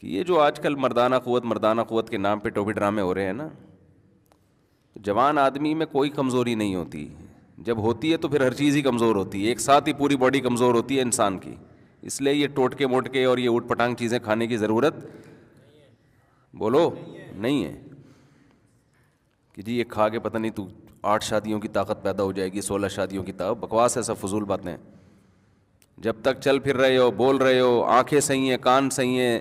کہ یہ جو آج کل مردانہ قوت کے نام پہ ٹوپی ڈرامے ہو رہے ہیں نا، جوان آدمی میں کوئی کمزوری نہیں ہوتی، جب ہوتی ہے تو پھر ہر چیز ہی کمزور ہوتی ہے، ایک ساتھ ہی پوری باڈی کمزور ہوتی ہے انسان کی. اس لیے یہ ٹوٹکے موٹکے اور یہ اوٹ پٹانگ چیزیں کھانے کی ضرورت بولو نہیں ہے کہ جی یہ کھا کے پتہ نہیں تو 8 شادیوں کی طاقت پیدا ہو جائے گی، 16 شادیوں کی طاقت. بکواس ہے، سب فضول باتیں. جب تک چل پھر رہے ہو، بول رہے ہو، آنکھیں صحیح ہیں، کان صحیح ہیں،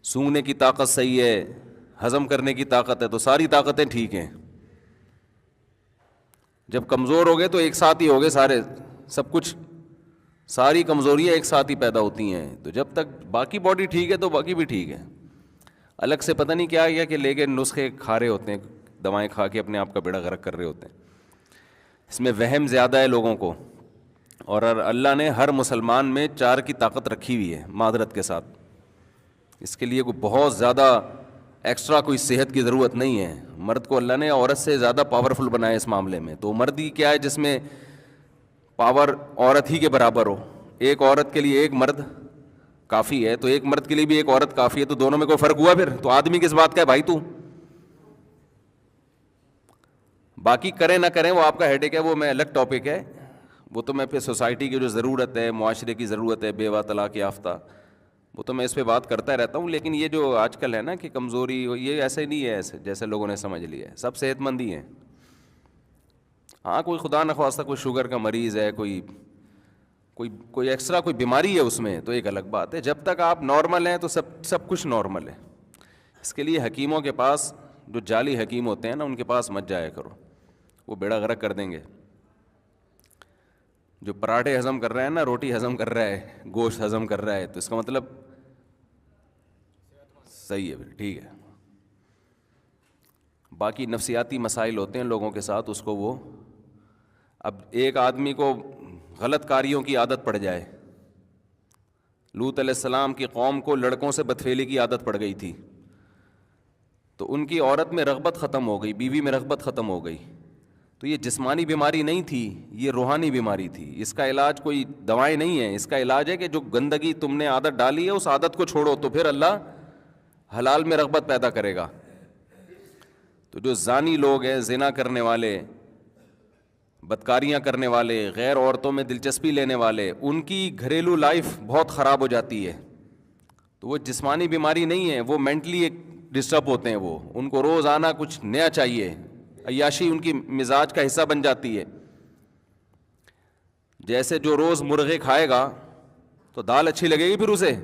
سونگنے کی طاقت صحیح ہے، ہضم کرنے کی طاقت ہے، تو ساری طاقتیں ٹھیک ہیں. جب کمزور ہو گئے تو ایک ساتھ ہی ہو گئے سارے، سب کچھ، ساری کمزوریاں ایک ساتھ ہی پیدا ہوتی ہیں. تو جب تک باقی باڈی ٹھیک ہے تو باقی بھی ٹھیک ہے. الگ سے پتہ نہیں کیا کہ لے کے نسخے کھا رہے ہوتے ہیں، دوائیں کھا کے اپنے آپ کا بیڑا غرق کر رہے ہوتے ہیں. اس میں وہم زیادہ ہے لوگوں کو. اور اللہ نے ہر مسلمان میں 4 کی طاقت رکھی ہوئی ہے معذرت کے ساتھ. اس کے لیے کوئی بہت زیادہ ایکسٹرا کوئی صحت کی ضرورت نہیں ہے. مرد کو اللہ نے عورت سے زیادہ پاورفل بنایا اس معاملے میں. تو مرد ہی کیا ہے جس میں پاور عورت ہی کے برابر ہو. ایک عورت کے لیے ایک مرد کافی ہے، تو ایک مرد کے لیے بھی ایک عورت کافی ہے. تو دونوں میں کوئی فرق ہوا پھر؟ تو آدمی کس بات کا ہے بھائی تو؟ باقی کریں نہ کریں وہ آپ کا ہیڈیک ہے، وہ میں الگ ٹاپک ہے. وہ تو میں پھر سوسائٹی کی جو ضرورت ہے، معاشرے کی ضرورت ہے، بیوہ طلاق یافتہ، وہ تو میں اس پہ بات کرتا رہتا ہوں. لیکن یہ جو آج کل ہے نا کہ کمزوری، یہ ایسے نہیں ہے ایسے جیسے لوگوں نے سمجھ لیا ہے. سب صحت مند ہی ہیں. ہاں کوئی خدا نخواستہ کوئی شوگر کا مریض ہے، کوئی ایکسٹرا کوئی بیماری ہے اس میں، تو ایک الگ بات ہے. جب تک آپ نارمل ہیں تو سب کچھ نارمل ہے. اس کے لیے حکیموں کے پاس، جو جعلی حکیم ہوتے ہیں نا، ان کے پاس مت جایا کرو، وہ بیڑا غرق کر دیں گے. جو پراٹھے ہضم کر رہا ہے نا، روٹی ہضم کر رہا ہے، گوشت ہضم کر رہا ہے، تو اس کا مطلب صحیح ہے، پھر ٹھیک ہے. باقی نفسیاتی مسائل ہوتے ہیں لوگوں کے ساتھ، اس کو وہ، اب ایک آدمی کو غلط کاریوں کی عادت پڑ جائے. لوط علیہ السلام کی قوم کو لڑکوں سے بدفعلی کی عادت پڑ گئی تھی، تو ان کی عورت میں رغبت ختم ہو گئی، بیوی میں رغبت ختم ہو گئی. تو یہ جسمانی بیماری نہیں تھی، یہ روحانی بیماری تھی. اس کا علاج کوئی دوائیں نہیں ہے، اس کا علاج ہے کہ جو گندگی تم نے عادت ڈالی ہے اس عادت کو چھوڑو، تو پھر اللہ حلال میں رغبت پیدا کرے گا. تو جو زانی لوگ ہیں، زنا کرنے والے، بدکاریاں کرنے والے، غیر عورتوں میں دلچسپی لینے والے، ان کی گھریلو لائف بہت خراب ہو جاتی ہے. تو وہ جسمانی بیماری نہیں ہے، وہ مینٹلی ایک ڈسٹرب ہوتے ہیں. وہ ان کو روزانہ کچھ نیا چاہیے، عیاشی ان کی مزاج کا حصہ بن جاتی ہے. جیسے جو روز مرغے کھائے گا تو دال اچھی لگے گی پھر اسے؟